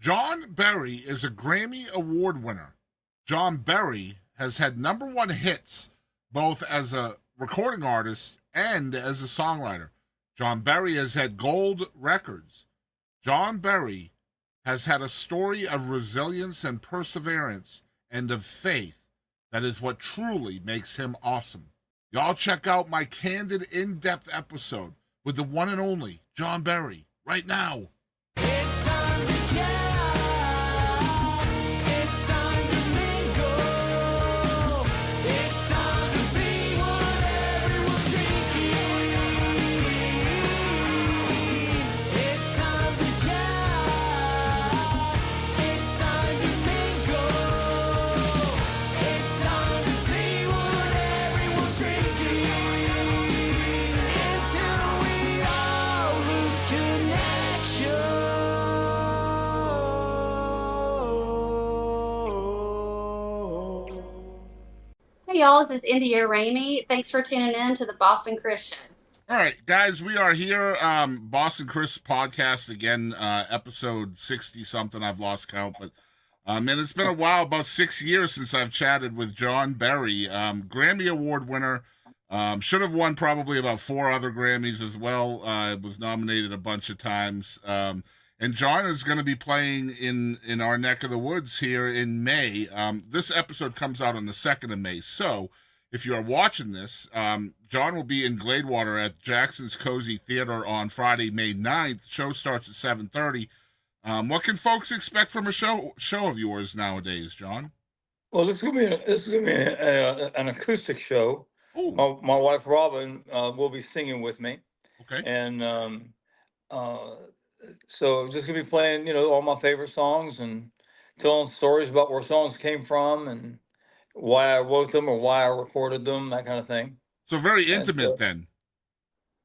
John Berry is a Grammy Award winner. John Berry has had number one hits both as a recording artist and as a songwriter. John Berry has had gold records. John Berry has had a story of resilience and perseverance and of faith that is what truly makes him awesome. Y'all check out my candid, in-depth episode with the one and only John Berry right now. It's time to jam. It's time to mingle. It's time to see what everyone's drinking. It's time to jam. It's time to mingle. It's time to see what everyone's drinking. Until we all lose connection. Hey y'all, this is India Ramey. Thanks for tuning in to the Boston Christian. All right, guys, we are here. Boston Chris podcast again, episode 60 something. I've lost count, but and it's been a while, about 6 years since I've chatted with John Berry, Grammy Award winner. Should have won probably about 4 other Grammys as well. Was nominated a bunch of times. And John is going to be playing in our neck of the woods here in May. This episode comes out on the 2nd of May. So if you are watching this, John will be in Gladewater at Jackson's Cozy Theater on Friday, May 9th. The show starts at 7:30. What can folks expect from a show of yours nowadays, John? Well, this is gonna be an acoustic show. Oh, My wife Robin will be singing with me, okay. and so just gonna be playing, all my favorite songs and telling stories about where songs came from and why I wrote them or why I recorded them, that kind of thing. So very And intimate so, then.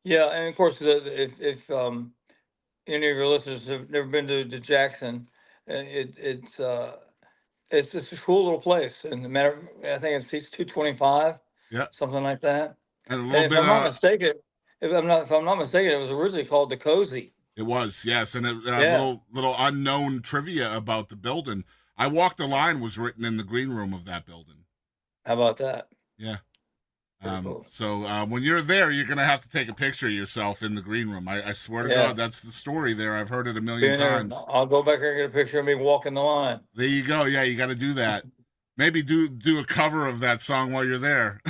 yeah, and of course, if any of your listeners have never been to Jackson, it's just a cool little place. And I think it seats 225. Yeah. Something like that. And a And little if bit I'm not mistaken, if I'm not mistaken, it was originally called the Cozy. it was, yes, and a Yeah. little unknown trivia about the building. I Walk the Line was written in the green room of that building. How about that? Yeah. Pretty cool. So when you're there, you're gonna have to take a picture of yourself in the green room. I swear to Yeah. God, that's the story there. I've heard it a million Being there, times. I'll go back there and get a picture of me walking the line. There you go. Yeah, you got to do that. Maybe do a cover of that song while you're there.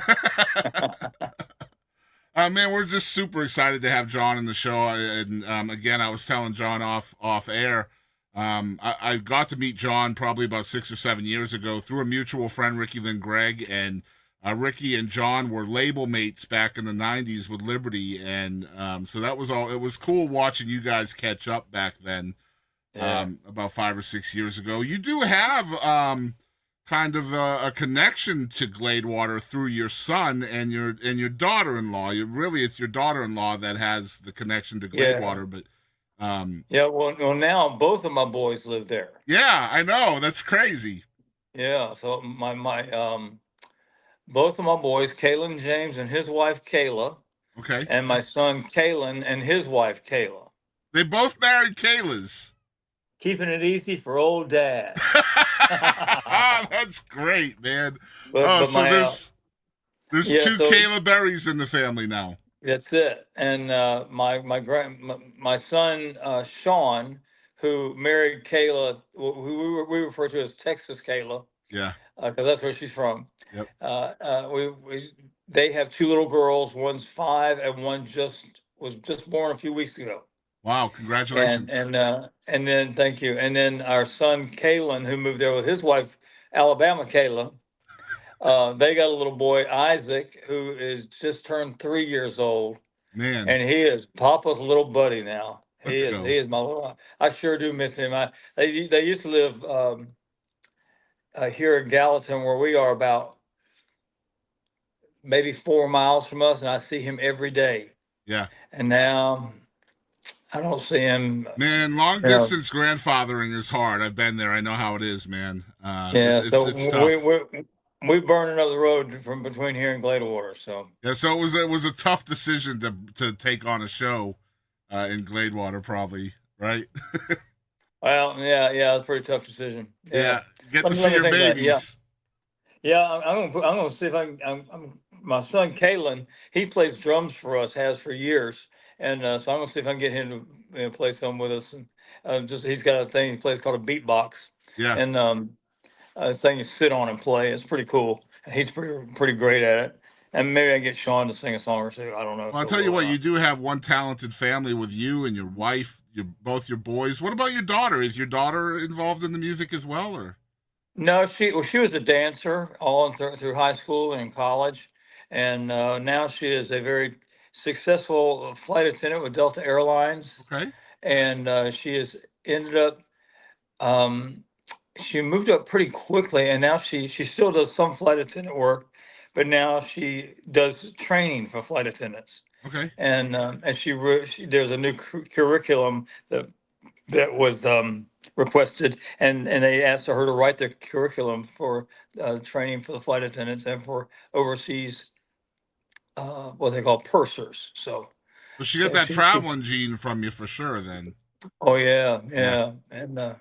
Man, we're just super excited to have John in the show. And again, I was telling John off air. I got to meet John probably about 6 or 7 years ago through a mutual friend, Ricky Lynn Gregg, and Ricky and John were label mates back in the 90s with Liberty, and so that was all. It was cool watching you guys catch up back then, Yeah. about 5 or 6 years ago. You do have kind of a connection to Gladewater through your son and your daughter-in-law. It's your daughter-in-law that has the connection to Gladewater, but Yeah. Well, now both of my boys live there. yeah, I know, that's crazy. Yeah. So my both of my boys, Kalen James and his wife Kayla, Okay, and my son Kalen and his wife Kayla. they both married Kayla's. Keeping it easy for old dad. That's great, man. But So my, there's yeah, two so- Kayla Berries in the family now. That's it. And my son Sean, who married Kayla, who we refer to as Texas Kayla, Yeah. because that's where she's from. Yep. They have 2 little girls. One's 5, and one was just born a few weeks ago. Wow, congratulations. And then thank you. And then our son Kalen, who moved there with his wife, Alabama Kayla. They got a little boy, Isaac, who is just turned 3 years old. Man. And he is Papa's little buddy now. Let's go. He is my little. I sure do miss him. They used to live here in Gallatin, where we are, about maybe 4 miles from us, and I see him every day. Yeah. And now I don't see him. Man, long distance grandfathering is hard. I've been there. I know how it is, man. Yeah, it's so tough. we're burning up the road from between here and Gladewater. So Yeah, so it was a tough decision to take on a show in Gladewater, probably, right? Well, yeah, it's a pretty tough decision. Yeah. Yeah, get to Let see me your think about it. Yeah. babies. Yeah, I'm gonna see if I can. My son Kalen, he plays drums for us, has for years, and so I'm gonna see if I can get him to play some with us. And just he's got a thing he plays called a beatbox, Yeah. and this thing you sit on and play. It's pretty cool, and he's pretty great at it. And maybe I can get Sean to sing a song or two. I don't know if Well, I'll he'll tell you go or what, you not. do have one talented family with you and your wife, both your boys. What about your daughter? Is your daughter involved in the music as well, or? No, she was a dancer all through high school and in college, and now she is a very successful flight attendant with Delta Airlines, Okay. and she has ended up. Um, she moved up pretty quickly, and now she still does some flight attendant work, but now she does training for flight attendants, Okay. and there's a new curriculum that was requested, and they asked her to write the curriculum for training for the flight attendants and for overseas what they call pursers. So she got So that she's traveling gene from you for sure. Then. oh yeah, Yeah. yeah, and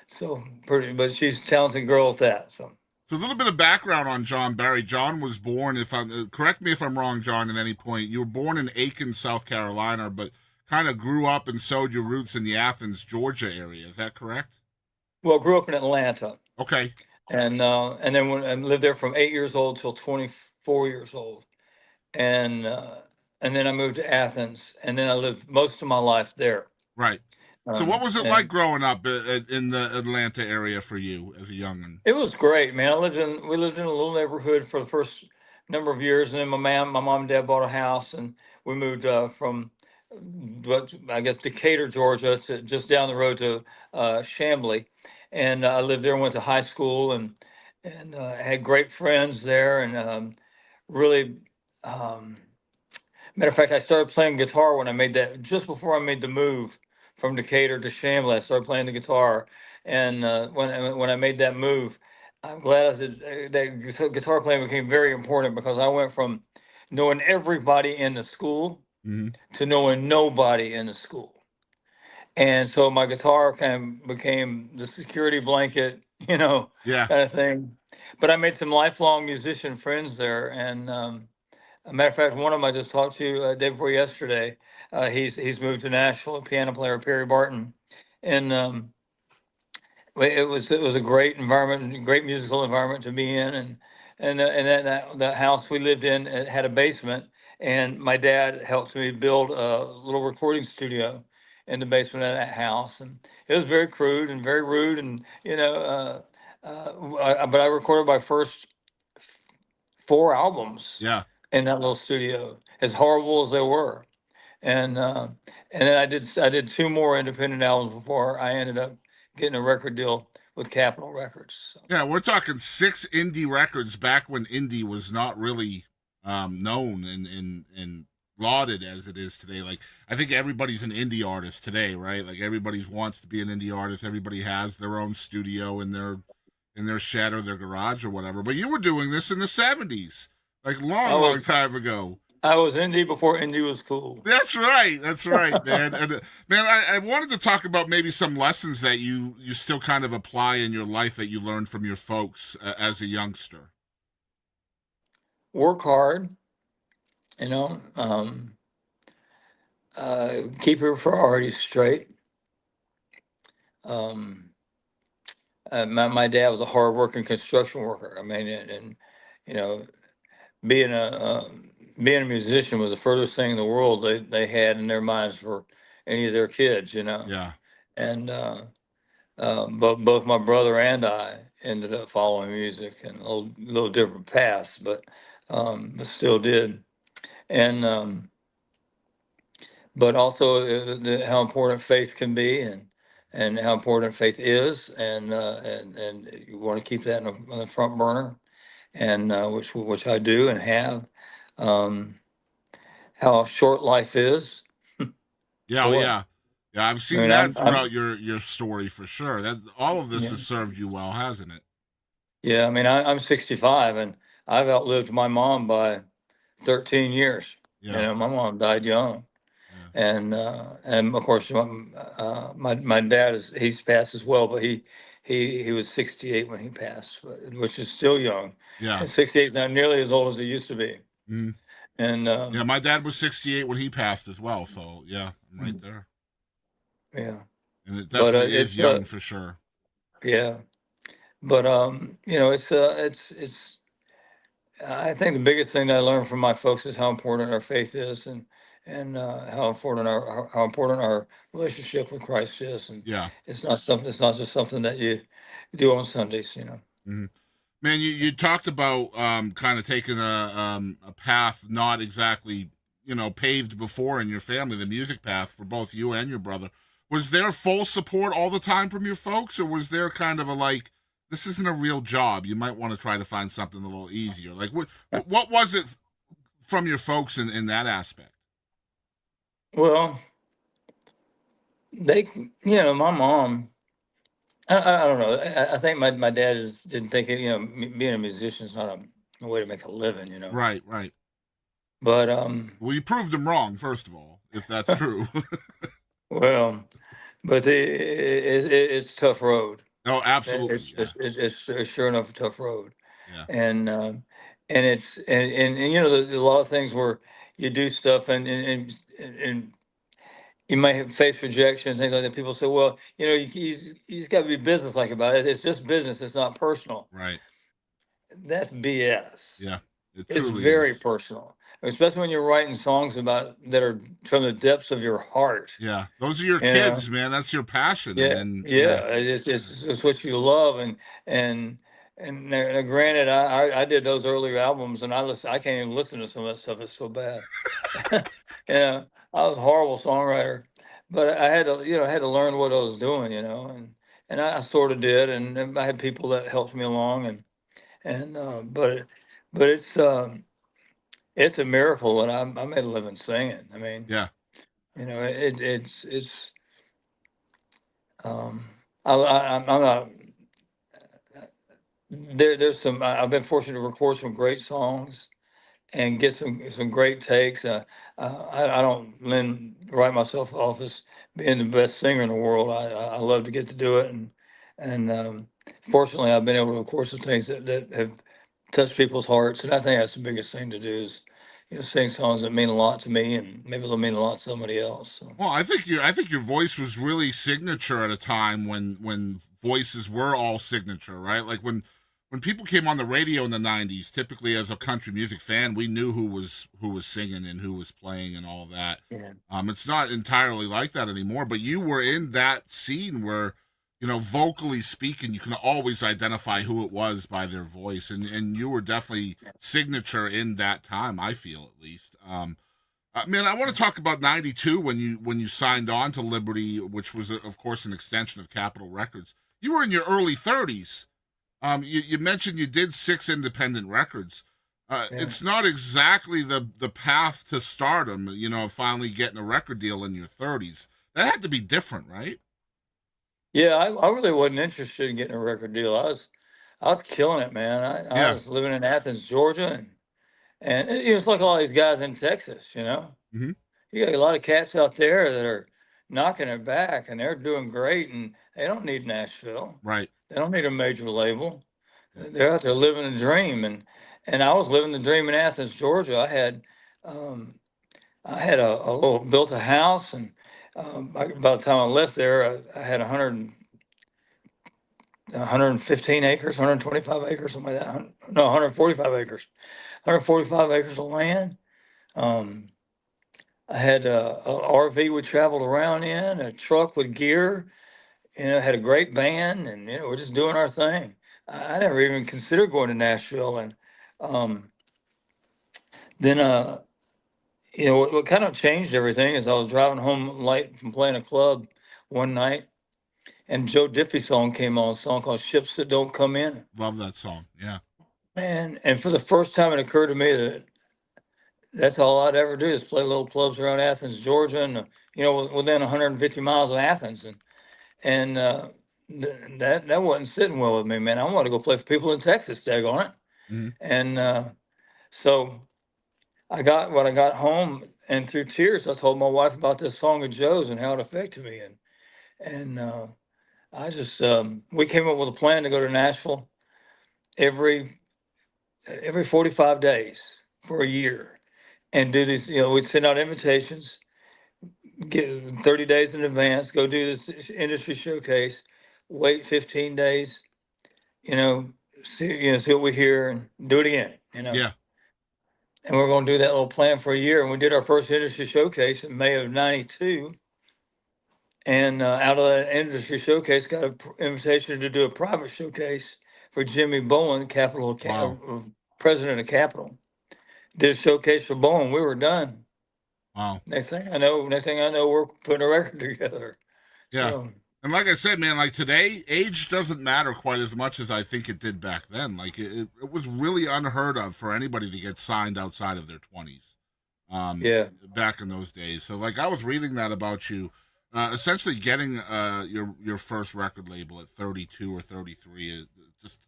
so pretty, but she's a talented girl at that. So So a little bit of background on John Barry. John was born, if I'm correct me if I'm wrong, John, at any point. You were born in Aiken, South Carolina, but kind of grew up and sowed your roots in the Athens, Georgia area. Is that correct? well, grew up in Atlanta, Okay. and then when I lived there from 8 years old till 24 years old, and uh, and then I moved to Athens, and then I lived most of my life there. Right. So what was it like And growing up in the Atlanta area for you as a youngin'? it was great, man. We lived in a little neighborhood for the first number of years, and then my mom and dad bought a house, and we moved from what I guess Decatur, Georgia, to just down the road to Chamblee, and I lived there and went to high school, and had great friends there, and really. Um, Matter of fact, I started playing guitar when I made that, just before I made the move from Decatur to Chamblee. I started playing the guitar, and when I made that move, I'm glad I said that guitar playing became very important because I went from knowing everybody in the school Mm-hmm. to knowing nobody in the school, and so my guitar kind of became the security blanket, Yeah. kind of thing. But I made some lifelong musician friends there, and a matter of fact, one of them I just talked to day before yesterday. He's moved to Nashville. A piano player, Perry Barton, and it was a great environment, a great musical environment to be in, and that house we lived in, it had a basement, and my dad helped me build a little recording studio in the basement of that house, and it was very crude and very rude, and but I recorded my first four albums Yeah. in that little studio, as horrible as they were. And then I did two more independent albums before I ended up getting a record deal with Capitol Records. So, Yeah, we're talking 6 indie records back when indie was not really known and lauded as it is today. Like I think everybody's an indie artist today, right? Like everybody wants to be an indie artist. Everybody has their own studio in their shed or their garage or whatever. But you were doing this in the 70s, like I long was time ago. I was indie before indie was cool. That's right. That's right, man. And man, I wanted to talk about maybe some lessons that you still kind of apply in your life that you learned from your folks as a youngster. Work hard, you know. Keep your priorities straight. Um, my dad was a hardworking construction worker. I mean, and you know, being a musician was the furthest thing in the world they had in their minds for any of their kids, Yeah. and but both my brother and I ended up following music in a little different paths, but still did. And but also how important faith can be, and how important faith is, and you want to keep that on the front burner, and which I do and have. Um, how short life is, Yeah, oh, boy. yeah. Yeah, I've I seen mean, that I'm throughout your story for sure. That all of this yeah, has served you well, hasn't it? yeah. I mean, I'm 65, and I've outlived my mom by 13 years. Yeah. My mom died young, Yeah. And of course, my dad he's passed as well, but he was 68 when he passed, which is still young. Yeah. And 68 is not nearly as old as it used to be. Mm. And Yeah, my dad was 68 when he passed as well. So yeah, I'm right there. yeah, And it but definitely is it's young for sure. yeah, but it's. I think the biggest thing that I learned from my folks is how important our faith is, and how important our relationship with Christ is, and Yeah. it's not just something that you do on Sundays, you know. Hmm. Man, you talked about kind of taking a path not exactly paved before in your family, the music path for both you and your brother. Was there full support all the time from your folks, or was there kind of a like, this isn't a real job, you might want to try to find something a little easier? Like what was it from your folks in that aspect? Well, they, my mom. I don't know. I think my dad didn't think it, being a musician is not a way to make a living, Right, right. But Well, you proved them wrong, first of all, if that's true. well, but it's a tough road. Oh, absolutely. Yeah, It's sure enough a tough road. yeah, And it's and there's a lot of things where you do stuff and you might have face rejection and things like that. People say, well, he's got to be businesslike about it. It's just business. It's not personal. right. That's BS. Yeah, it It's truly very is. personal, especially when you're writing songs about that are from the depths of your heart. Yeah, those are your You know, kids, man. That's your passion, and yeah, then yeah. yeah, It's what you love, and now, granted, I did those earlier albums, and I can't even listen to some of that stuff. It's so bad. Yeah, I was a horrible songwriter, but I had to learn what I was doing, and I sort of did, and I had people that helped me along, and but it's a miracle that I made a living singing. I mean, yeah, it's um, I'm not there's some I've been fortunate to record some great songs and get some great takes. I don't write myself off as being the best singer in the world. I love to get to do it, and fortunately, I've been able to record some things that have touched people's hearts. And I think that's the biggest thing to do is sing songs that mean a lot to me, and maybe they'll mean a lot to somebody else. So. Well, I think your voice was really signature at a time when voices were all signature, right? Like when people came on the radio in the '90s, typically as a country music fan, we knew who was singing and who was playing and all that. Yeah. It's not entirely like that anymore, but you were in that scene where, vocally speaking, you can always identify who it was by their voice, and you were definitely signature in that time. I feel at least. Man, I want to talk about '92 when you signed on to Liberty, which was of course an extension of Capitol Records. You were in your early 30s. You mentioned you did 6 independent records. Yeah. It's not exactly the path to stardom, finally getting a record deal in your 30s. That had to be different, right? Yeah, I really wasn't interested in getting a record deal. I was killing it, man. I Yeah. was living in Athens, Georgia, and it's like a lot of these guys in Texas. Hmm. You got a lot of cats out there that are knocking it back, and they're doing great, and they don't need Nashville. Right. They don't need a major label. Yeah. They're out there living a dream, and I was living the dream in Athens, Georgia. Um, I had a little built a house, and by the time I left there, I had 115 acres, 125 acres, something like that. No, 145 acres, 145 acres of land. Um, I had a RV we traveled around in, a truck with gear. Had a great band, and we're just doing our thing. I never even considered going to Nashville, and um, then what kind of changed everything is I was driving home late from playing a club one night, and Joe Diffie's song came on, a song called "Ships That Don't Come In." Love that song. Yeah. And for the first time, it occurred to me that that's all I'd ever do is play little clubs around Athens, Georgia, and within 150 miles of Athens, and that wasn't sitting well with me, man. I want to go play for people in Texas, daggone it. Hmm. And so I got home, and through tears, I told my wife about this song of Joe's and how it affected me. And I just, we came up with a plan to go to Nashville every 45 days for a year and do this. We'd send out invitations, get 30 days in advance, go do this industry showcase, wait 15 days, see what we hear and do it again. Yeah. And we're going to do that little plan for a year. And we did our first industry showcase in May of '92. And out of that industry showcase, got an invitation to do a private showcase for Jimmy Bowen, Wow. president of Capitol. Did a showcase for Bowen. We were done. Wow. Next thing I know, we're putting a record together. Yeah. So And like I said, man, like today, age doesn't matter quite as much as I think it did back then. Like it was really unheard of for anybody to get signed outside of their 20s. yeah, Back in those days. So like I was reading that about you, essentially getting your first record label at 32 or 33. Just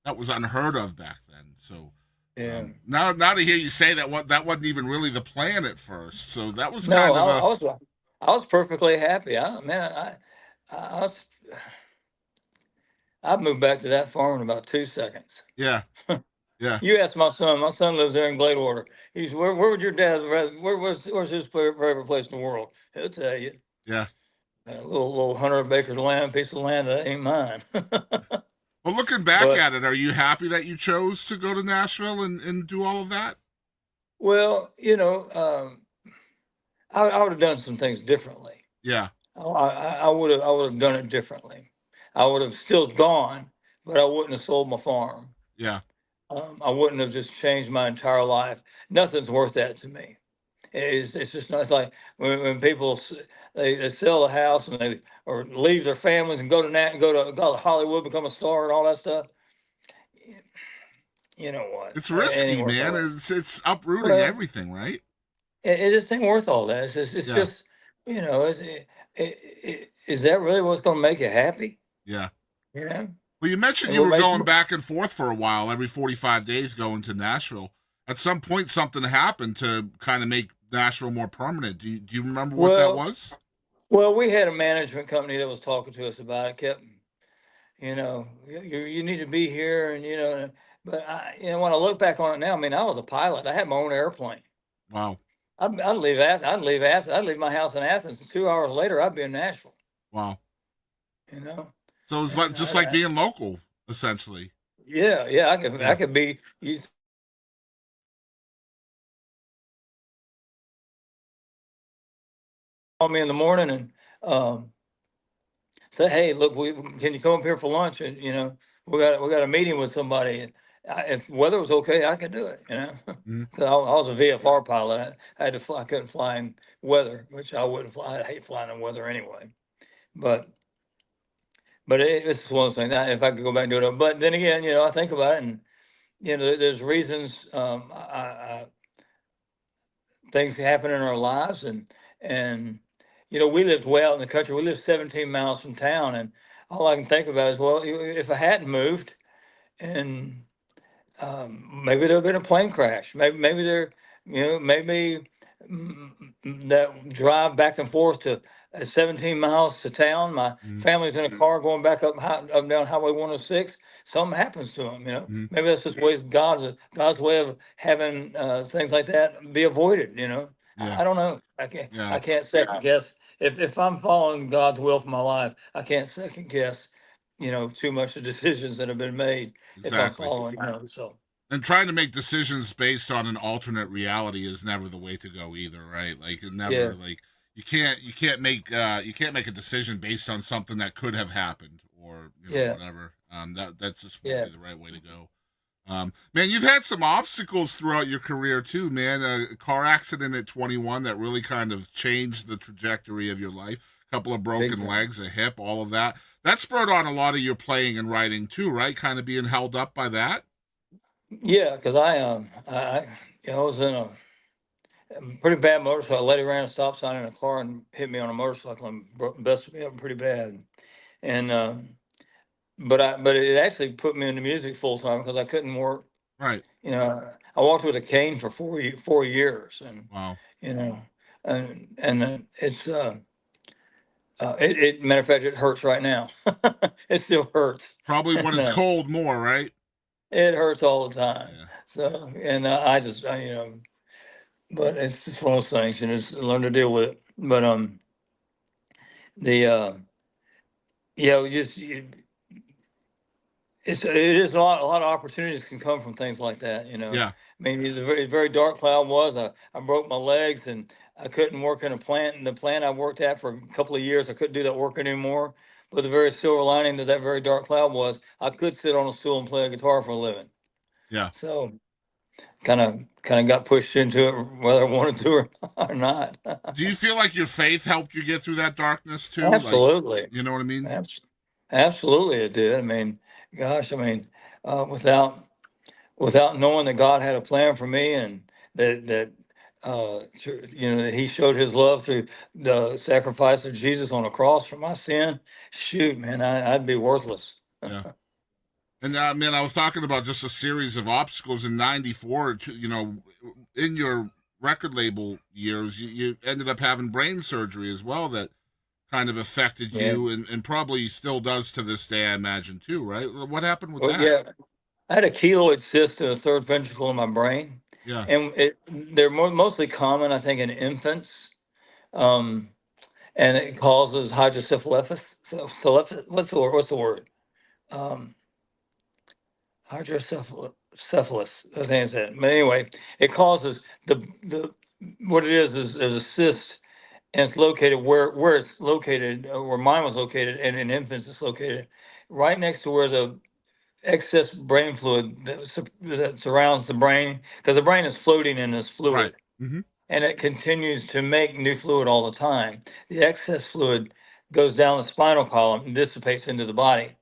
that was unheard of back then. So yeah. now to hear you say that wasn't even really the plan at first. So that was No, kind of I was perfectly happy. I was. I moved back to that farm in about 2 seconds. yeah. Yeah. You ask my son. My son lives there in Gladewater. He's where would your dad? Where's his favorite place in the world? He'll tell you. Yeah. A little 100 acres of land, piece of land that ain't mine. Well, looking back But at it, are you happy that you chose to go to Nashville and do all of that? well, I would have done some things differently. Yeah. I would have done it differently. I would have still gone, but I wouldn't have sold my farm. Yeah. I wouldn't have just changed my entire life. Nothing's worth that to me. It's just not. It's like when people they sell a house and they or leave their families and go to go to Hollywood, become a star and all that stuff. You know what? It's It risky, ain't worth all man. that. It's uprooting Well, everything, right? it just ain't worth all that. It's Yeah. just is that really what's going to make you happy? Yeah. You know, Well, you mentioned and you what were makes going back and forth for a while, every 45 days going to Nashville. At some point, something happened to kind of make Nashville more permanent. Do you remember what that well, was? we had a management company that was talking to us about it. Kept you need to be here, and but when I look back on it now, I mean, I was a pilot. I had my own airplane. Wow. I'd leave Athens. I'd leave my house in Athens, and 2 hours later, I'd be in Nashville. Wow. You know, So it's like and just like being local, essentially. yeah, I Yeah. could be. You call me in the morning and say, hey, look, can you come up here for lunch? And we got a meeting with somebody. And if weather was okay, I could do it. Mhm. 'Cause I was a VFR pilot. I had to fly. I couldn't fly in weather, which I wouldn't fly. I hate flying in weather anyway. But it's one of those things. If I could go back and do it, but then again, I think about it, and there's reasons. Things happen in our lives, and we lived way out in the country. We lived 17 miles from town, and all I can think about is, well, if I hadn't moved, and maybe there'd been a plane crash. Maybe there, maybe that drive back and forth to 17 miles to town. My Mhm. family's in a car going back up and down Highway 106. Something happens to them. Mhm. Maybe that's just ways God's way of having things like that be avoided. Yeah. I don't know. Yeah. I can't second guess if I'm following God's will for my life. I can't second guess. Too much of decisions that have been made if I'm Exactly. following him. So And trying to make decisions based on an alternate reality is never the way to go either, right? Like it yeah, never like you can't make a decision based on something that could have happened or yeah, whatever. That just won't yeah. be the right way to go. Man, you've had some obstacles throughout your career too, man. A car accident at 21 that really kind of changed the trajectory of your life. A couple of Big broken time. legs, a hip, all of that. That spurred on a lot of your playing and writing too, right? Kind of being held up by that. Yeah, because I was in a pretty bad motorcycle. A lady ran a stop sign in a car and hit me on a motorcycle and busted me up pretty bad. And but it actually put me into music full time because I couldn't work. Right. I walked with a cane for 4 years, and Wow. you know, and it's matter of fact, it hurts right now. It still hurts. Probably when And, it's cold more, right? it hurts all the time. Yeah. So, and I just, but it's just one of those things, and just learn to deal with it. But the yeah, it is a lot of opportunities can come from things like that. Yeah. I mean, the very dark cloud was I broke my legs and I couldn't work in a plant. And the plant I worked at for a couple of years, I couldn't do that work anymore. But the very silver lining to that very dark cloud was I could sit on a stool and play a guitar for a living. Yeah. So kind of got pushed into it, whether I wanted to or not. Do you feel like your faith helped you get through that darkness too? Like, Absolutely. you know what I mean? Absolutely, it did. I mean, gosh, I mean, without knowing that God had a plan for me and that that He showed His love through the sacrifice of Jesus on the cross for my sin. Shoot, man, I'd be worthless. Yeah. And man, I was talking about just a series of obstacles in '94. In your record label years, you ended up having brain surgery as well that kind of affected Yeah. you and probably still does to this day, I imagine, too, right? What happened with Well, that? yeah, I had a keloid cyst in the third ventricle in my brain, Yeah. and they're mostly common, I think, in infants. Um, and it causes hydrocephalus. What's the word? What's the word? Um, hydrocephalus. I think it's that. But anyway, it causes the what it is there's a cyst, and it's located where it's located, where mine was located, and in infants it's located right next to where the excess brain fluid that surrounds the brain, because the brain is floating in this Right. fluid Mm-hmm. and it continues to make new fluid all the time. The excess fluid goes down the spinal column and dissipates into the body.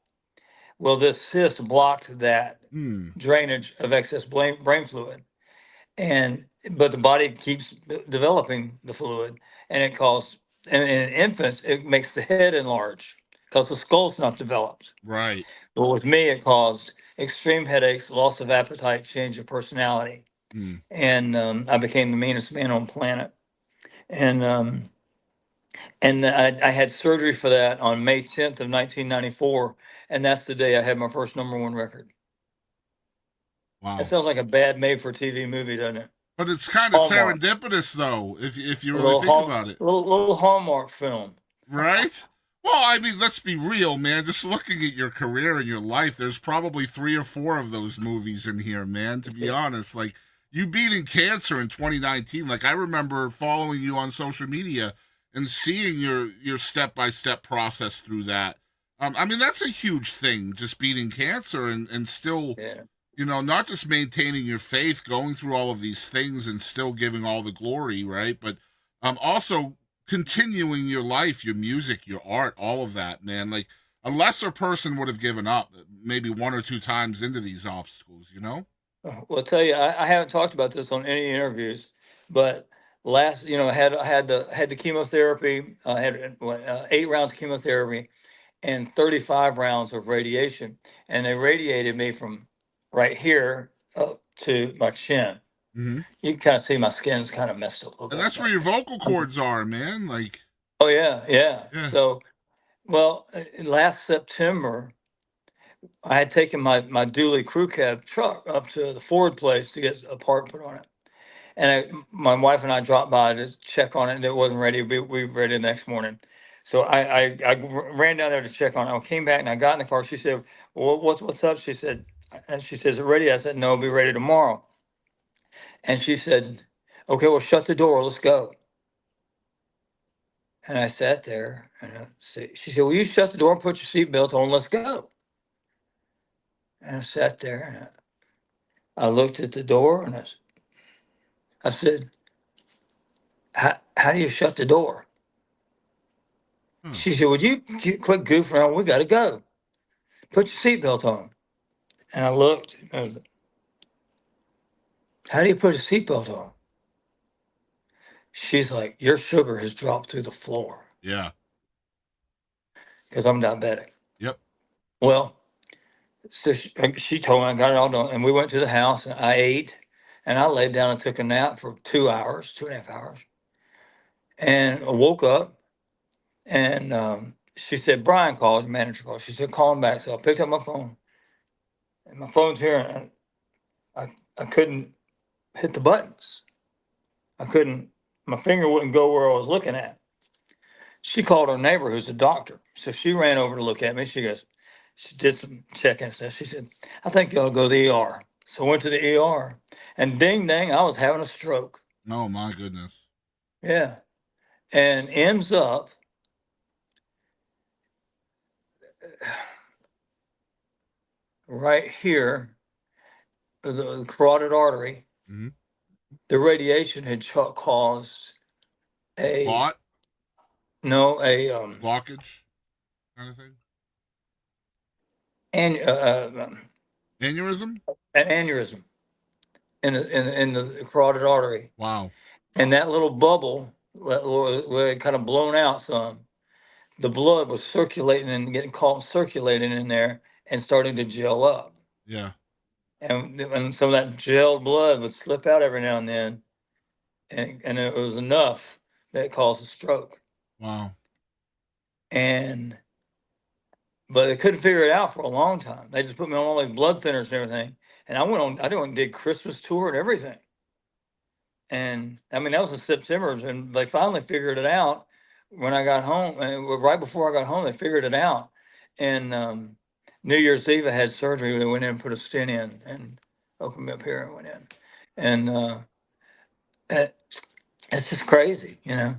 Well, this cyst blocked that Hmm. drainage of excess brain fluid, and but the body keeps developing the fluid, and it causes, and in infants it makes the head enlarge because the skull's not developed. Right. But with me, it caused extreme headaches, loss of appetite, change of personality, Hmm. and I became the meanest man on the planet. And I had surgery for that on May 10th of 1994, and that's the day I had my first number one record. That Wow. sounds like a bad made-for-TV movie, doesn't it? But it's kind of Hallmark, serendipitous, though, if you a really little think about it. little Hallmark film. Right? Well, I mean, let's be real, man. Just looking at your career and your life, there's probably 3 or 4 of those movies in here, man, to be honest. Like, you beating cancer in 2019. Like, I remember following you on social media and seeing your step-by-step process through that. I mean, that's a huge thing, just beating cancer and still, Yeah. not just maintaining your faith, going through all of these things and still giving all the glory, right? But also continuing your life, your music, your art, all of that, man. Like a lesser person would have given up maybe 1 or 2 times into these obstacles. Well, I'll tell you, I haven't talked about this on any interviews, but I had the chemotherapy. I had 8 rounds of chemotherapy and 35 rounds of radiation, and they radiated me from right here up to my chin. Mm-hmm. You can kind of see my skin's kind of messed up a little And bit. that's where your vocal cords are, man. Like, Oh yeah, yeah. yeah. So, well, last September, I had taken my dually crew cab truck up to the Ford place to get a part put on it. And my wife and I dropped by to check on it, and it wasn't ready. We were ready the next morning. So I ran down there to check on it. I came back and I got in the car. She said, "Well, what's up?" She said, and she says, "Is it ready?" I said, "No, it'll be ready tomorrow." And she said, "Okay, well, shut the door. Let's go." And I sat there and she said, "Will you shut the door and put your seatbelt on? Let's go." And I sat there and I looked at the door and I said, how do you shut the door? Huh. She said, "Would you quit goofing around? We got to go. Put your seatbelt on." And I looked. And I was like, "How do you put a seatbelt on?" She's like, "Your sugar has dropped through the floor Yeah. because I'm diabetic." Yep. Well, so she told me I got it all done. And we went to the house and I ate and I laid down and took a nap for 2 hours, 2.5 hours. And I woke up, and she said, Brian called, the manager called. She said, call him back. So I picked up my phone, and my phone's here, and I couldn't hit the buttons. I couldn't, my finger wouldn't go where I was looking at. She called her neighbor, who's a doctor. So she ran over to look at me. She goes, she did some checking and stuff. She said, I think you ought to go to the ER. So I went to the ER, and ding dang, I was having a stroke. Oh my goodness. Yeah. And ends up right here, the carotid artery. Mm-hmm. The radiation had caused a Clot, no a blockage, kind of thing. an, Aneurysm. an aneurysm in the carotid artery, Wow. and that little bubble where it kind of blown out some. The blood was circulating and getting caught circulating in there and starting to gel up, Yeah. and some of that gelled blood would slip out every now and then, and it was enough that it caused a stroke. Wow. And but they couldn't figure it out for a long time. They just put me on all these blood thinners and everything. And I went and did Christmas tour and everything. And I mean, that was in September, and they finally figured it out when I got home. And right before I got home, they figured it out. And New Year's Eve, I had surgery. They went in and put a stent in and opened me up here and went in. And it, it's just crazy, you know.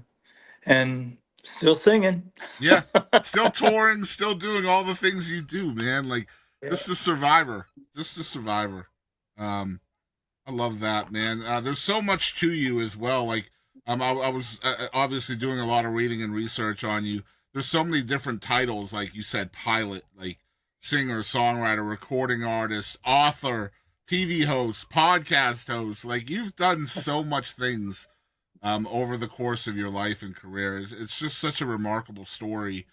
And still singing. Yeah. Still touring, still doing all the things you do, man. Like just a survivor. Just a survivor. I love that, man. There's so much to you as well. Like, I was obviously doing a lot of reading and research on you. There's so many different titles, like you said, pilot, like singer, songwriter, recording artist, author, TV host, podcast host. Like, you've done so much things over the course of your life and career. It's just such a remarkable story.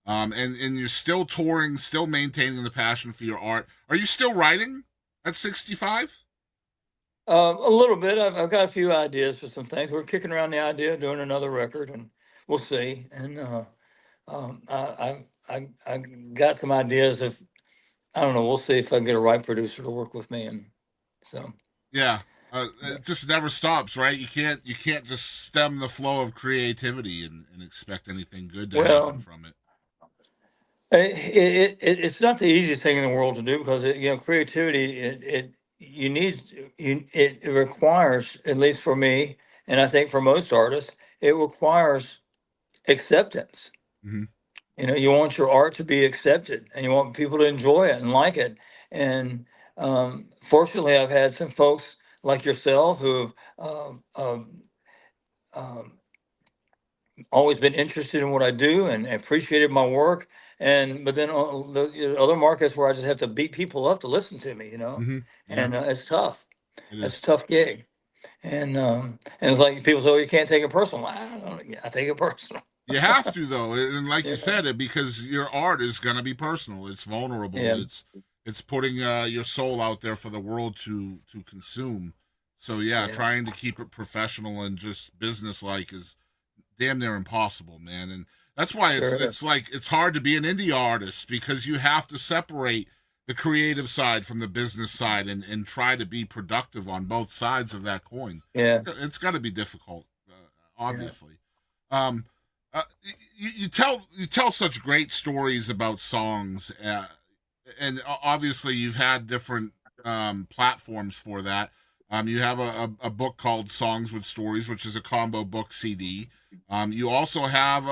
And you're still touring, still maintaining the passion for your art. Are you still writing at 65? A little bit. I've got a few ideas for some things. We're kicking around the idea of doing another record, and we'll see. And I got some ideas. If I don't know, we'll see if I can get a right producer to work with me. And so Yeah. It just never stops, right? You can't just stem the flow of creativity and expect anything good to happen well, from it. it's not the easiest thing in the world to do because creativity it requires, at least for me, and I think for most artists, it requires acceptance. Mm-hmm. You want your art to be accepted, and you want people to enjoy it and like it. And fortunately, I've had some folks like yourself who have um, always been interested in what I do and appreciated my work. But then other markets where I just have to beat people up to listen to me, Mm-hmm. Yeah, and it's tough. it It's a is. tough gig. And it's like people say, "Oh, you can't take it personal." I take it personal. You have to though, and like you Yeah, said, it because your art is gonna be personal. It's vulnerable. yeah, It's putting your soul out there for the world to consume. So yeah, yeah. trying to keep it professional and just business like is damn near impossible, man. And that's why Sure it's is. like it's hard to be an indie artist because you have to separate the creative side from the business side and try to be productive on both sides of that coin. Yeah, It's got to be difficult, yeah. obviously. Um, you tell such great stories about songs, and obviously you've had different platforms for that. You have a book called Songs with Stories, which is a combo book CD. You also have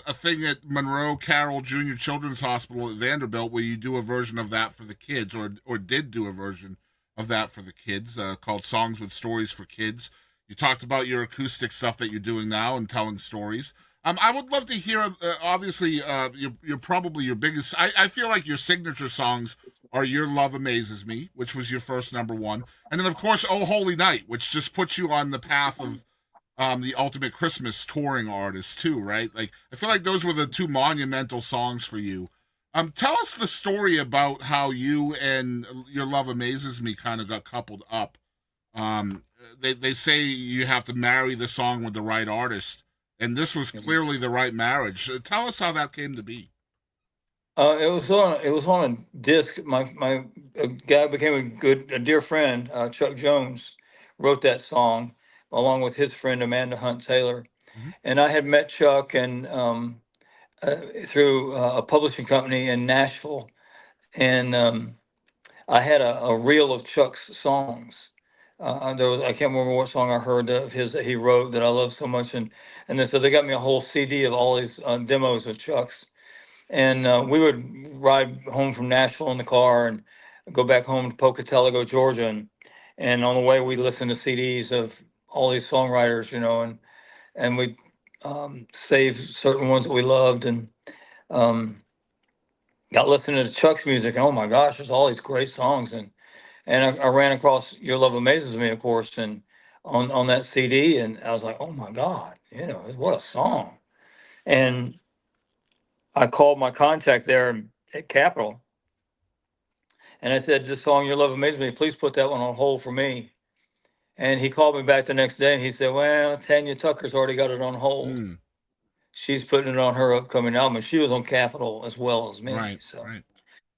a thing at Monroe Carroll Junior Children's Hospital at Vanderbilt where you do a version of that for the kids, or did do a version of that for the kids, called Songs with Stories for Kids. You talked about your acoustic stuff that you're doing now and telling stories. I would love to hear. Obviously, you're probably your biggest. I feel like your signature songs are "Your Love Amazes Me," which was your first number one, and then of course "Oh Holy Night," which just puts you on the path of the ultimate Christmas touring artist too, right? Like I feel like those were the two monumental songs for you. Tell us the story about how you and "Your Love Amazes Me" kind of got coupled up. They say you have to marry the song with the right artist and this was clearly the right marriage. Tell us how that came to be. It was on a disc. My a guy became a dear friend, Chuck Jones, wrote that song along with his friend Amanda Hunt Taylor. Mhm. And I had met Chuck and through a publishing company in Nashville, and I had a reel of Chuck's songs. I can't remember what song I heard of his that he wrote that I love so much, and then so they got me a whole CD of all these demos of Chuck's, and we would ride home from Nashville in the car and go back home to Pocatello, Georgia, and on the way we listened to CDs of all these songwriters, and we save certain ones that we loved, and um, got listening to Chuck's music, and oh my gosh, there's all these great songs, and I ran across Your Love Amazes Me, of course, and on that CD, and I was like, oh my God, what a song. And I called my contact there at Capitol, and I said, this song, Your Love Amazes Me, please put that one on hold for me. And he called me back the next day, and he said, well, Tanya Tucker's already got it on hold. Mm, She's putting it on her upcoming album, and she was on Capitol as well as me. right, So, right.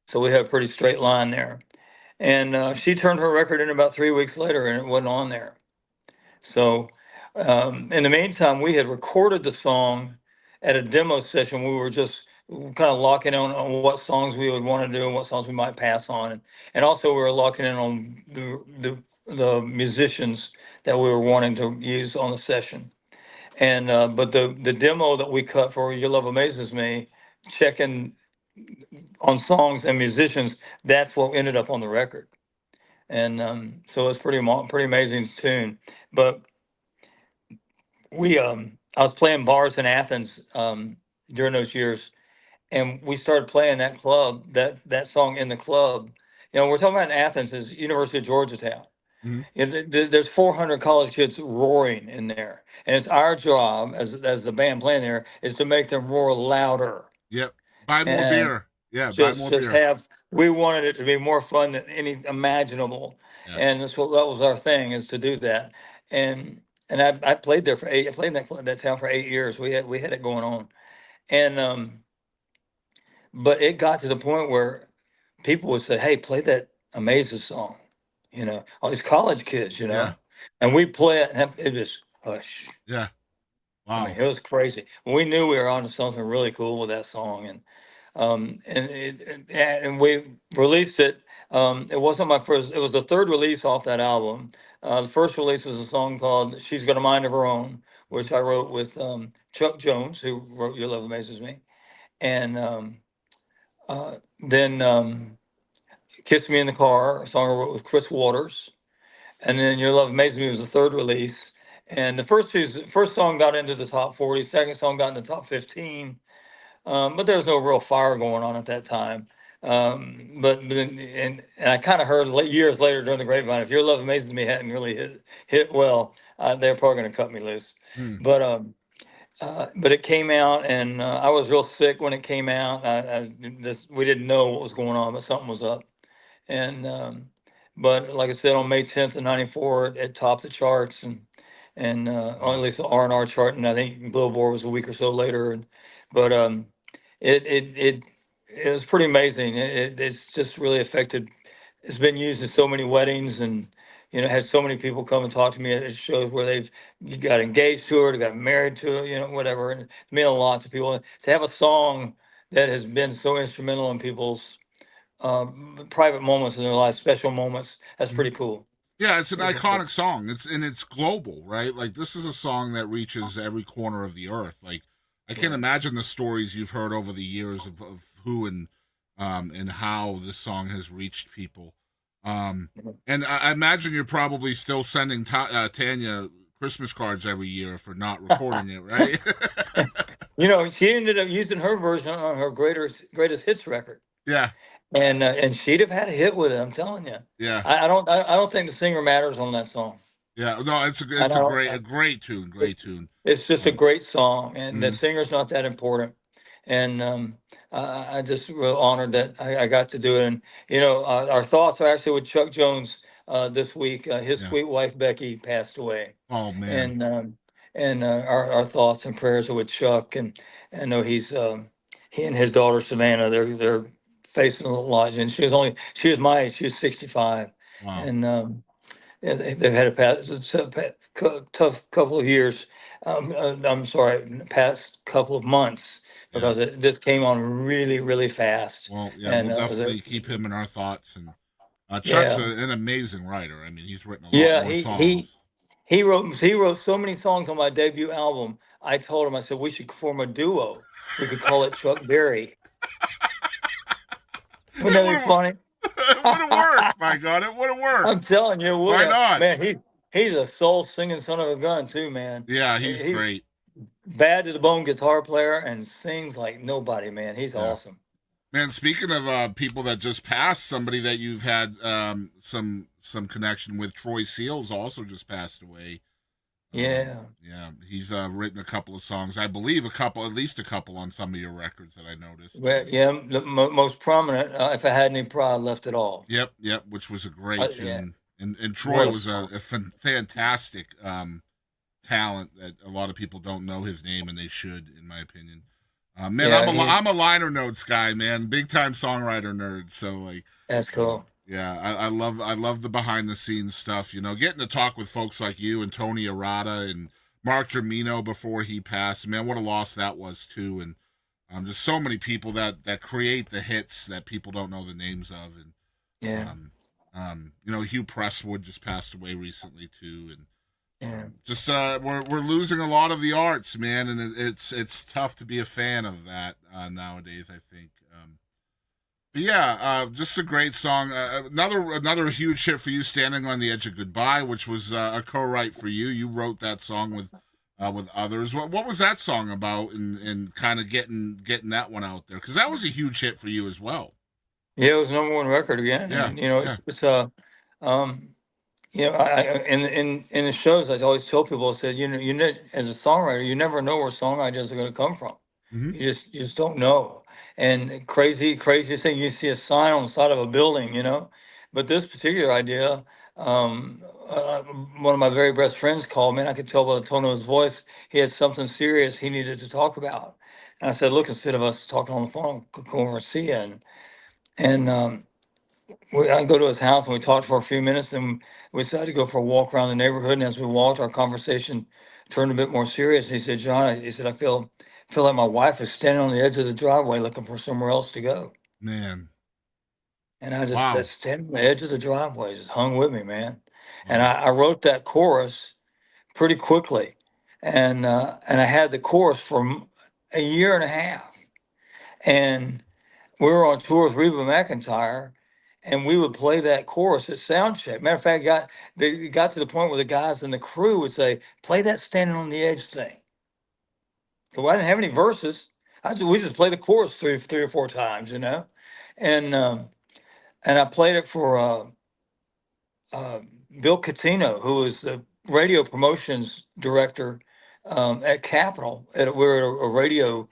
so we had a pretty straight line there. And she turned her record in about 3 weeks later, and it wasn't on there. So, in the meantime, we had recorded the song at a demo session. We were just kind of locking in on what songs we would want to do and what songs we might pass on, and also we were locking in on the musicians that we were wanting to use on the session. And but the demo that we cut for Your Love Amazes Me, checking on songs and musicians, that's what ended up on the record. And so it's pretty amazing tune. But I was playing bars in Athens during those years, and we started playing that song in the club. We're talking about in Athens is University of Georgetown. Mhm. There's 400 college kids roaring in there, and it's our job as the band playing there is to make them roar louder. Yep. Buy more And beer. Yeah, buy just more just beer. have we wanted it to be more fun than any imaginable, Yeah. and that was our thing, is to do that. And I played there for I played in that town for 8 years. We had it going on. And but it got to the point where people would say, hey, play that Amazes song, all these college kids, Yeah. and we play it, and it was hush. Yeah. I mean, Wow. it was crazy. We knew we were onto something really cool with that song, and we released it. It wasn't my first; it was the third release off that album. The first release was a song called "She's Got a Mind of Her Own," Mhm. which I wrote with Chuck Jones, who wrote "Your Love Amazes Me," and then "Kiss Me in the Car," a song I wrote with Chris Waters, and then "Your Love Amazes Me" was the third release. And the first song got into the top 40, second song got in the top 15, but there was no real fire going on at that time. But then, and I kind of heard years later during the grapevine, if Your Love Amazes Me hadn't really hit well, they're probably going to cut me loose. Hmm. But it came out, and I was real sick when it came out. We didn't know what was going on, but something was up. And but like I said, on May 10th of '94, it topped the charts, and or at Wow. least the R&R chart, and I think Billboard was a week or so later. But it it it it was pretty amazing. It's just really affected. It's been used in so many weddings, and had so many people come and talk to me at shows where they've got engaged to it, got married to it, whatever. And it meant a lot to people to have a song that has been so instrumental in people's private moments in their life, special moments. That's Mhm. pretty cool. Yeah, it's an Pretty cool. iconic song. It's global, right? Like this is a song that reaches every corner of the earth. Like I can't Right. imagine the stories you've heard over the years of who and how this song has reached people. And I imagine you're probably still sending Tanya Christmas cards every year for not recording it, right? She ended up using her version on her greatest hits record, Yeah, and she'd have had a hit with it. I'm telling you. yeah, I don't think the singer matters on that song. yeah. No, it's a I it's a don't. great a great tune, great tune. It's just a Um, great song, and the mhm, singer's not that important. And I just real honored that I got to do it. And our thoughts are actually with Chuck Jones this week. His yeah. sweet wife Becky passed away, Oh man. and and our thoughts and prayers are with Chuck. And I know he and his daughter Savannah, they're facing a lot. And she was my age, she was 65, Wow. and yeah, they've had tough couple of years. I'm sorry, past couple of months, Yeah. because this came on really, really fast. Well, yeah, we'll And definitely keep him in our thoughts. And Chuck's yeah, an amazing writer. I mean, he's written a lot yeah, more songs. he wrote so many songs on my debut album. I told him, I said we should form a duo. We could call it Chuck Berry. Wouldn't It that would be have funny? it would have worked. My God, it would have I'm worked. telling you, would Why not? man, he's a soul singing son of a gun too, man. Yeah, he's He's great. bad to the bone guitar player and sings like nobody, man. He's Yeah. awesome. Man, speaking of people that just passed, somebody that you've had some connection with, Troy Seals, also just passed away. Yeah. Yeah, he's written a couple of songs, I believe, at least a couple on some of your records that I noticed. Well, yeah, the most prominent, If I Had Any Pride, Left It All. Yep, which was a great Yeah. tune, and Troy What a was song. a fantastic talent that a lot of people don't know his name, and they should, in my opinion. Man, Yeah, I'm a liner notes guy, man, big time songwriter nerd. So like, that's cool. yeah, I love the behind the scenes stuff. You know, getting to talk with folks like you and Tony Arata and Mark Germino before he passed. Man, what a loss that was too. And just so many people that create the hits that people don't know the names of. And Yeah. you know, Hugh Presswood just passed away recently too. And Yeah. just we're losing a lot of the arts, man, and it's tough to be a fan of that nowadays, I think. But yeah, just a great song. Another huge hit for you, "Standing on the Edge of Goodbye," which was a co-write for you. You wrote that song with others. What was that song about, and kind of getting that one out there, because that was a huge hit for you as well. Yeah, it was number one record again. Yeah, And, you know, yeah, it's um, you know, in the shows, I always tell people, I said, as a songwriter, you never know where song ideas are going to come from. hmm You just don't know. And crazy thing, you see a sign on the side of a building, you know. But this particular idea, one of my very best friends called me, and I could tell by the tone of his voice he had something serious he needed to talk about. And I said, look, instead of us talking on the phone, go over and see you. And I go to his house and we talked for a few minutes, and we decided to go for a walk around the neighborhood. And as we walked, our conversation turned a bit more serious. He said, John, he said, I feel like my wife is standing on the edge of the driveway looking for somewhere else to go. man, And that wow, standing on the edge of the driveway just hung with me, man. And wow, I wrote that chorus pretty quickly. And I had the chorus for a year and a half. And we were on tour with Reba McEntire, and we would play that chorus at sound check. Matter of fact, it got to the point where the guys in the crew would say, "Play that standing on the edge thing." So I didn't have any verses. We just played the chorus three or four times, you know, and um, and I played it for uh, Bill Catino, who is the radio promotions director at Capitol. We're at a radio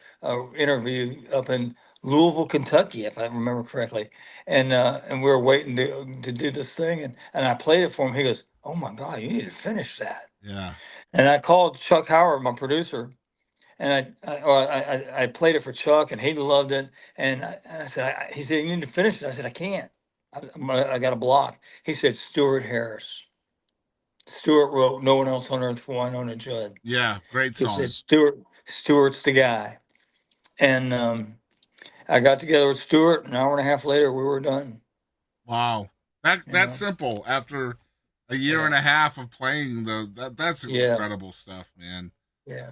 interview up in Louisville, Kentucky, if I remember correctly, and we were waiting to do this thing, and I played it for him. He goes, "Oh my God, you need to finish that." yeah, And I called Chuck Howard, my producer, and I played it for Chuck, and he loved it. And I said, he said, "You need to finish it." I said, "I can't. I got a block." He said, "Stuart Harris." Stewart wrote "No One Else on Earth" for Winona Judd. yeah, great He said, song. Stewart's the guy." And I got together with Stewart. An hour and a half later, we were done. Wow, You that's know, simple. After a year and yeah, a half of playing that's yeah, incredible stuff, man. yeah,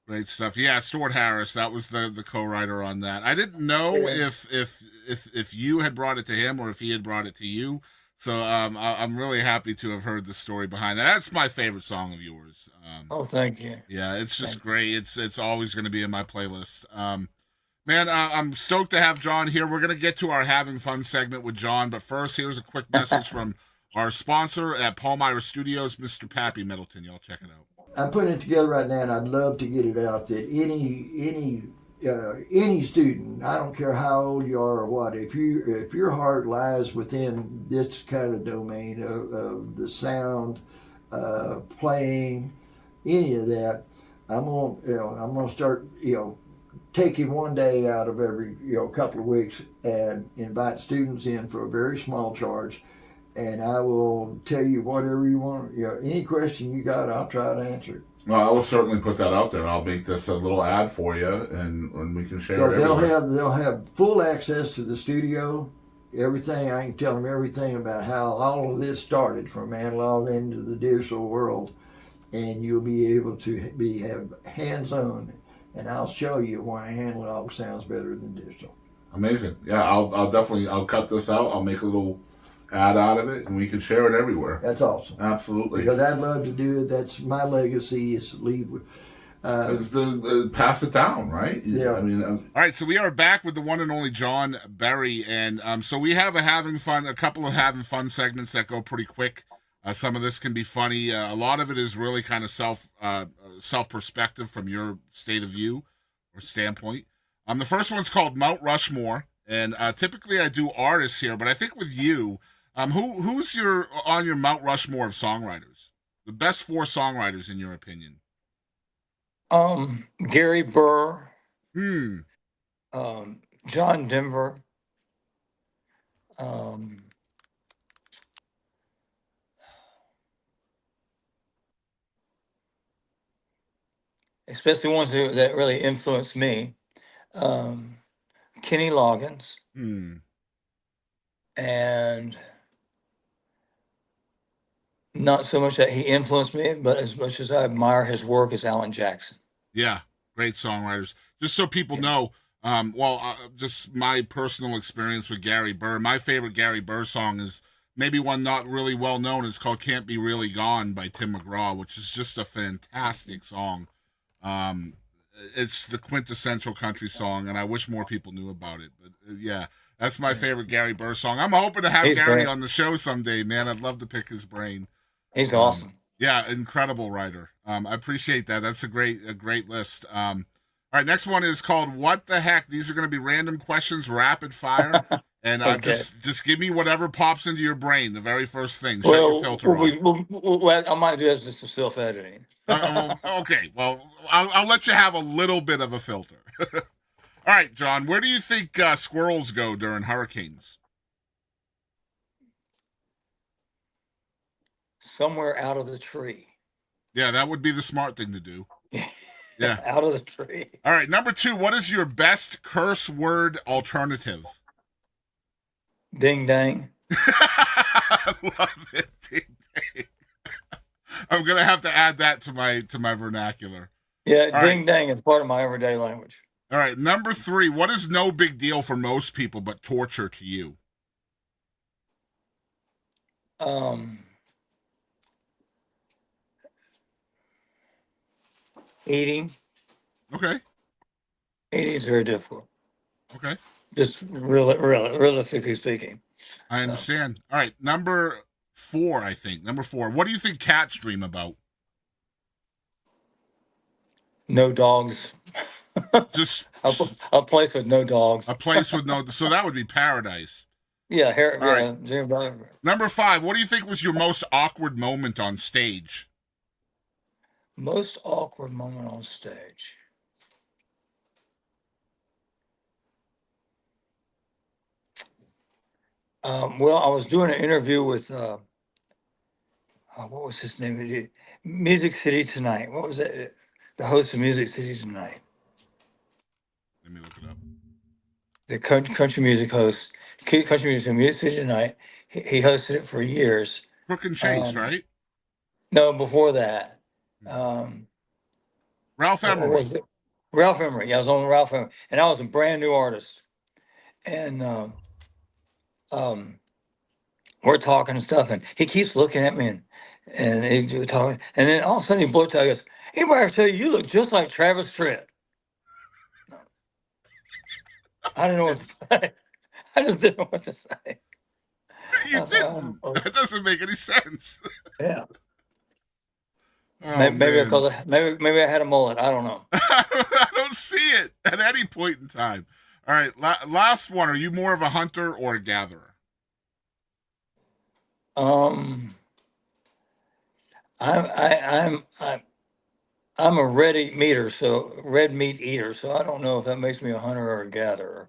Great stuff. Yeah, Stuart Harris, that was the co-writer on that. I didn't know yeah. if you had brought it to him or if he had brought it to you. So I'm really happy to have heard the story behind that. That's my favorite song of yours. Oh, thank you. Yeah, it's just Thank great. It's always going to be in my playlist. Man, I'm stoked to have John here. We're going to get to our having fun segment with John, but first, here's a quick message from our sponsor at Palmyra Studios, Mr. Pappy Middleton. Y'all check it out. I'm putting it together right now, and I'd love to get it out that any student, I don't care how old you are or what, if your heart lies within this kind of domain of the sound, playing, any of that, I'm gonna start, taking one day out of every, couple of weeks and invite students in for a very small charge, and I will tell you whatever you want. Any question you got, I'll try to answer it. Well, I will certainly put that out there. I'll make this a little ad for you, and we can share it Because everywhere. they'll have full access to the studio, everything. I can tell them everything about how all of this started from analog into the digital world, and you'll be able to have hands on, and I'll show you why analog sounds better than digital. Amazing. Yeah, I'll definitely cut this out. I'll make a little ad out of it, and we can share it everywhere. That's awesome. Absolutely. Because I'd love to do it. That's my legacy, is to leave. It's the pass it down, right? Yeah. I mean, all right. So we are back with the one and only John Berry, and so we have a couple of having fun segments that go pretty quick. Some of this can be funny. A lot of it is really kind of self perspective from your state of view or standpoint. The first one's called Mount Rushmore, and typically I do artists here, but I think with you, who's on your Mount Rushmore of songwriters? The best 4 songwriters in your opinion? Gary Burr, Hmm. John Denver, especially ones that really influenced me. Kenny Loggins, and not so much that he influenced me, but as much as I admire his work, is Alan Jackson. Yeah, great songwriters. Just so people know, just my personal experience with Gary Burr. My favorite Gary Burr song is maybe one not really well known. It's called "Can't Be Really Gone" by Tim McGraw, which is just a fantastic song. It's the quintessential country song, and I wish more people knew about it. But yeah, that's my favorite Gary Burr song. I'm hoping to have Gary great on the show someday, man. I'd love to pick his brain. He's awesome. Yeah, incredible writer. I appreciate that. That's a great list. All right, next one is called "What the Heck." These are going to be random questions, rapid fire, and Okay. just give me whatever pops into your brain. The very first thing. Shut your filter off. I might do that just for self-editing. Okay, well, I'll let you have a little bit of a filter. All right, John, where do you think squirrels go during hurricanes? Somewhere out of the tree. Yeah, that would be the smart thing to do. Yeah. Out of the tree. All right, number 2, what is your best curse word alternative? Ding dang. I love it. Ding dang. I'm gonna have to add that to my vernacular. Yeah, All ding right. dang is part of my everyday language. All right, number 3, what is no big deal for most people but torture to you? Eating. Okay. Eating is very difficult. Okay. Just realistically speaking. I understand. All right, number 4, I think. Number 4. What do you think cats dream about? No dogs. Just a place with no dogs. a place with no. So that would be paradise. Yeah. All right. Number 5. What do you think was your most awkward moment on stage? Most awkward moment on stage. Well, I was doing an interview with what was his name? Music City Tonight. What was it? The host of Music City Tonight. Let me look it up. The country music host, country music City Tonight. He hosted it for years. Crook and Chase, right? No, before that. Ralph Emery. What was it? Ralph Emery. Yeah, I was on Ralph Emery, and I was a brand new artist. And we're talking and stuff, and he keeps looking at me, and he's talking, and then all of a sudden he blurts out, he goes, "Anybody ever tell you look just like Travis Tritt?" I didn't know what to say. I just didn't know what to say. You didn't. That doesn't make any sense. Yeah. Oh, maybe because maybe I had a mullet. I don't know. I don't see it at any point in time. All right, last one. Are you more of a hunter or a gatherer? I'm I'm a red meat eater, so I don't know if that makes me a hunter or a gatherer.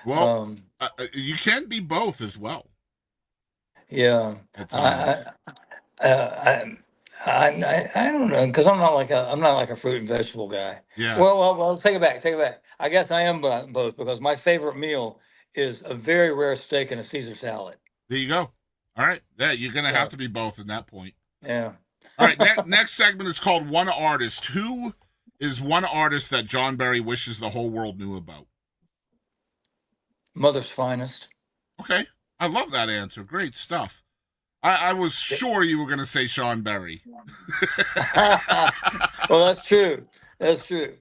Well, um, you can be both as well yeah, at I, times. I, I don't know because I'm not like a fruit and vegetable guy. Yeah, Well, take it back, take it back. I guess I am both because my favorite meal is a very rare steak and a Caesar salad. there you go. All right, yeah, you're gonna have So to be both in that point. yeah. All right, next segment is called One Artist. Who is one artist that John Barry wishes the whole world knew about? Mother's finest. Okay, I love that answer. Great stuff. I was sure you were going to say Sean Berry. Well, that's true. That's true.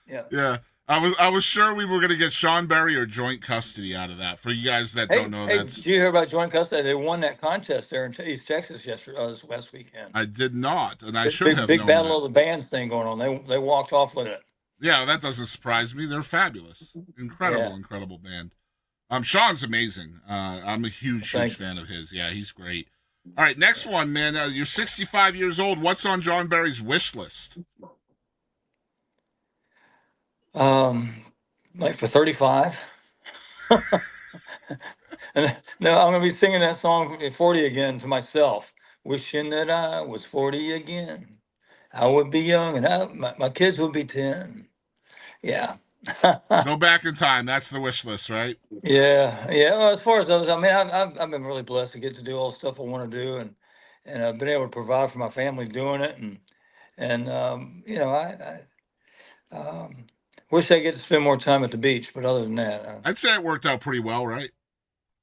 Yeah. Yeah, I was sure we were going to get Sean Berry or joint custody out of that. For you guys that don't know, Hey, that's did you hear about joint custody? They won that contest there in East Texas yesterday, this last weekend. I did not, and I Big, should big, have big known battle that. of the bands thing going on. They walked off with it. Yeah, that doesn't surprise me. They're fabulous, Yeah. incredible band. Sean's amazing. I'm a huge Thank you. fan of his. Yeah, he's great. All right, next one, man. You're 65 years old. What's on John Barry's wish list? Like for 35. And no, I'm gonna be singing that song at 40 again to myself. Wishing that I was 40 again. I would be young and my kids would be 10. Yeah. Go back in time. That's the wish list, right? Yeah, yeah. Well, as far as others, I mean, I've been really blessed to get to do all the stuff I want to do, and I've been able to provide for my family doing it, and you know, wish I get to spend more time at the beach, but other than that, I'd say it worked out pretty well, right?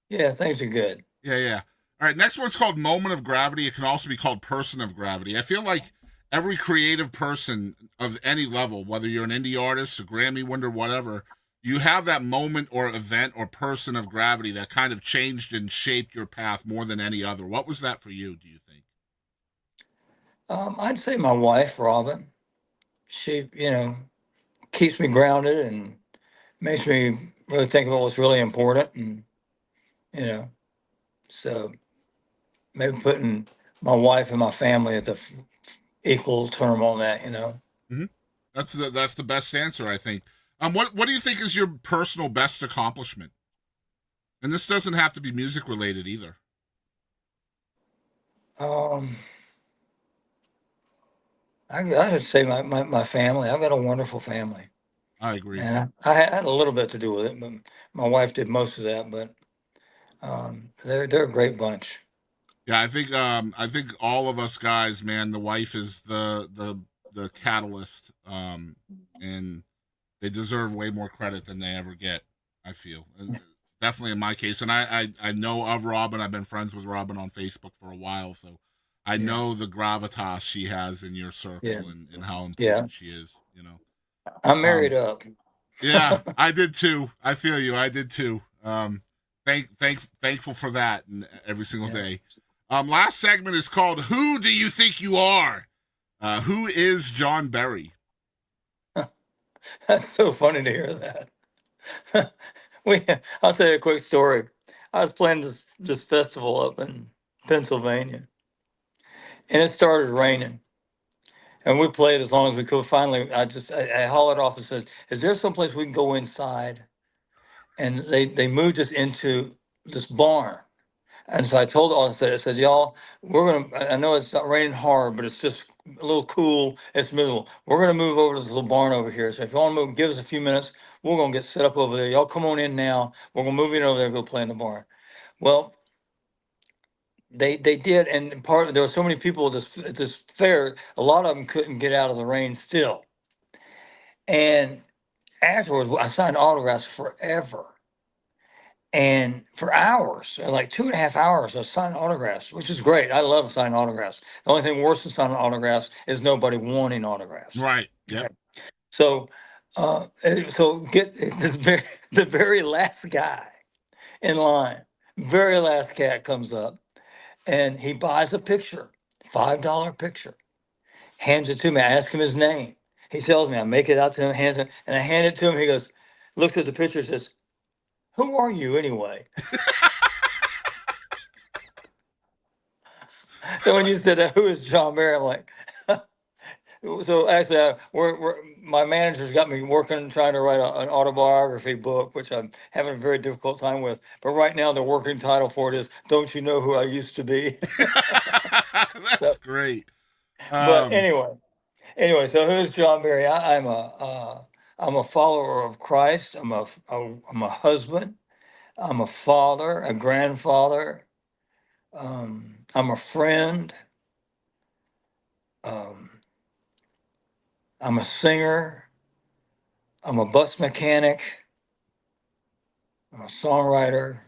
yeah, things are good. Yeah, yeah. All right, next one's called Moment of Gravity. It can also be called Person of Gravity. I feel like every creative person of any level, whether you're an indie artist, a Grammy winner, whatever, you have that moment or event or person of gravity that kind of changed and shaped your path more than any other. What was that for you, do you think? I'd say my wife, Robin. She, keeps me grounded and makes me really think about what's really important, and you know, so maybe putting my wife and my family at the equal term on that. Mm-hmm. That's the best answer, I think. What do you think is your personal best accomplishment? And this doesn't have to be music related either. Um, I should say my family. I've got a wonderful family, I agree. and I had a little bit to do with it, but my wife did most of that. But they're a great bunch. Yeah, I think all of us guys, man, the wife is the catalyst, and they deserve way more credit than they ever get. I feel definitely in my case, and I know of Robin. I've been friends with Robin on Facebook for a while, so I Yeah, know the gravitas she has in your yeah, circle and how yeah. important she is. I'm married Um, up. yeah, I did too. I feel you. I did too. Thankful for that and every single Yeah, day. Last segment is called "Who Do You Think You Are?" Who is John Berry? that's so funny to hear that. we, I'll tell you a quick story. I was playing this festival up in Pennsylvania, and it started raining. And we played as long as we could. Finally, I hollered off and said, "Is there some place we can go inside?" And they moved us into this barn. And so I told all I said, "Y'all, we're gonna. I know it's not raining hard, but it's just a little cool. It's miserable. We're gonna move over to this little barn over here. So if you want to move, give us a few minutes. We're gonna get set up over there. Y'all come on in now. We're gonna move in over there and go play in the barn." Well, they did, and there were so many people at this fair. A lot of them couldn't get out of the rain still. And afterwards, I signed autographs forever. And for hours, like 2.5 hours, I was signing autographs, which is great. I love signing autographs. The only thing worse than signing autographs is nobody wanting autographs. Right. Okay. Yep. So, so get the very last guy in line, very last cat comes up and he buys a picture, $5 picture, hands it to me. I ask him his name. He tells me, I make it out to him, hands it, and I hand it to him. He goes, looks at the picture, says, "Who are you anyway?" So when you said, "Who is John Mayer?" I'm like, So actually, my manager's got me working, trying to write an autobiography book, which I'm having a very difficult time with. But right now, the working title for it is "Don't You Know Who I Used to Be?" That's So, great. but Um, anyway, so who's John Barry? I'm a follower of Christ. I'm a husband. I'm a father, a grandfather. I'm a friend. Um, I'm a singer. I'm a bus mechanic. I'm a songwriter.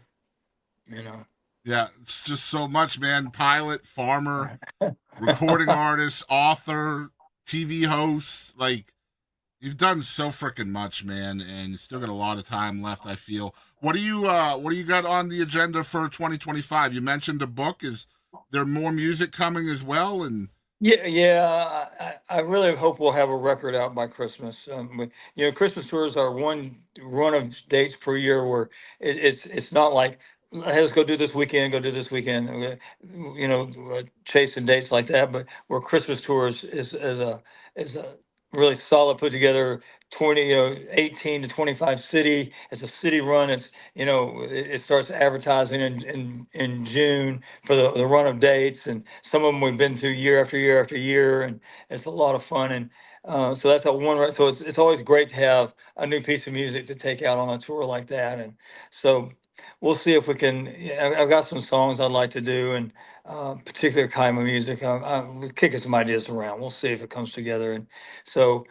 You know. yeah, it's just so much, man. Pilot, farmer, recording artist, author, TV host. Like, you've done so freaking much, man, and you still got a lot of time left, I feel. What do you got on the agenda for 2025? You mentioned a book. Is there more music coming as well? And Yeah. I really hope we'll have a record out by Christmas. Christmas tours are one run of dates per year where it's not like, hey, let's go do this weekend, go do this weekend. Chasing dates like that. But where Christmas tours is a really solid put together 18 to 25 city. It's a city run. It starts advertising in June for the run of dates, and some of them we've been through year after year after year, and it's a lot of fun. And so that's a one. So it's always great to have a new piece of music to take out on a tour like that. And so we'll see if we can. Yeah, I've got some songs I'd like to do, and particular kind of music. We're kicking some ideas around. We'll see if it comes together. And so,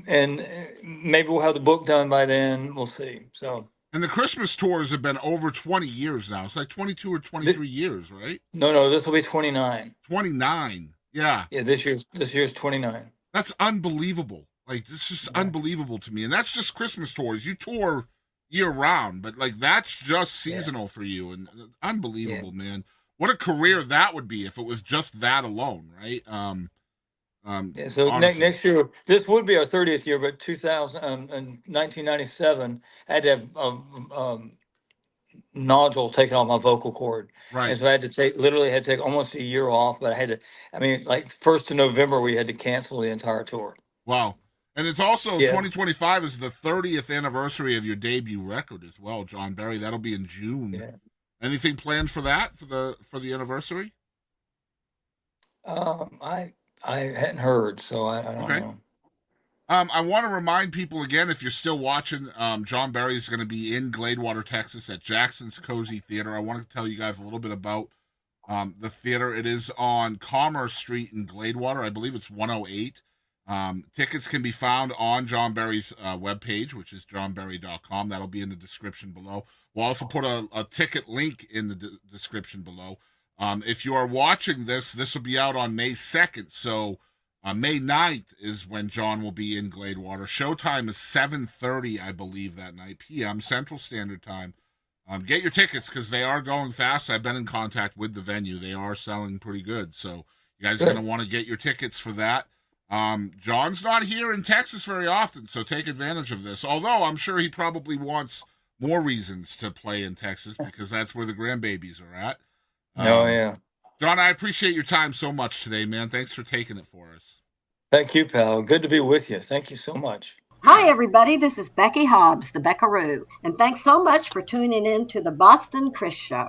and maybe we'll have the book done by then. We'll see. So. the Christmas tours have been over 20 years now. It's like 22 or 23 years, right? No, this will be 29. 29. Yeah. Yeah, this year's 29. That's unbelievable. Like, this is Yeah. unbelievable to me. And that's just Christmas tours. You tour year round, but like that's just seasonal for you. And unbelievable, man. What a career that would be if it was just that alone, right? Yeah, so Honestly. next year, this would be our 30th year, but 2000 and 1997, I had to have nodule taken off my vocal cord, Right. and so I had to literally had to take almost a year off. But I had to, I mean, like 1st of November, we had to cancel the entire tour. Wow. And it's also Yeah, 2025 is the 30th anniversary of your debut record as well, John Barry. That'll be in June. yeah. Anything planned for that for the anniversary? I hadn't heard, so I don't Okay. know. I want to remind people again, if you're still watching, John Barry is going to be in Gladewater, Texas at Jackson's Cozy Theater. I want to tell you guys a little bit about the theater. It is on Commerce Street in Gladewater. I believe it's 108. Tickets can be found on John Barry's webpage, which is johnbarry.com. That'll be in the description below. We'll also put a ticket link in the description below. If you are watching this will be out on May 2nd. So May 9th is when John will be in Gladewater. Showtime is 7:30, I believe, that night, p.m. Central Standard Time. Get your tickets because they are going fast. I've been in contact with the venue. They are selling pretty good. So you guys are going to want to get your tickets for that. John's not here in Texas very often, so take advantage of this. Although I'm sure he probably wants more reasons to play in Texas because that's where the grandbabies are at. Oh, yeah. John, I appreciate your time so much today, man. Thanks for taking it for us. Thank you, pal. Good to be with you. Thank you so much. Hi, everybody. This is Becky Hobbs, the Beckaroo, and thanks so much for tuning in to the Boston Chris Show.